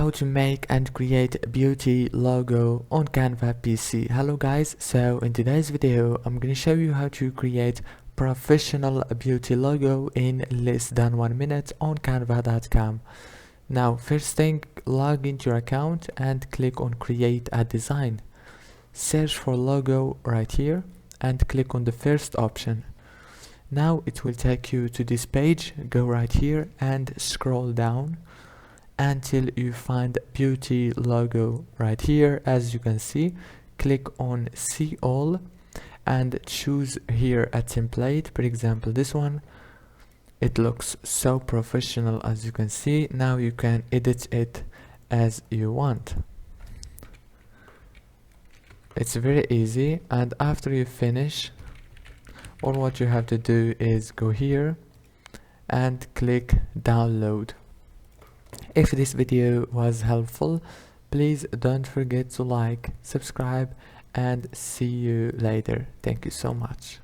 How to make and create a beauty logo on Canva PC. Hello guys, so in today's video I'm going to show you how to create professional beauty logo in less than 1 minute on canva.com. Now first thing, log into your account and click on create a design. Search for logo right here and click on the first option. Now it will take you to this page. Go right here and scroll down until you find beauty logo right here. As you can see, click on see all and choose here a template, for example this one. It looks so professional, as you can see. Now you can edit it as you want. It's very easy, and after you finish, all what you have to do is go here and click download. If this video was helpful, please don't forget to like, subscribe, and see you later. Thank you so much.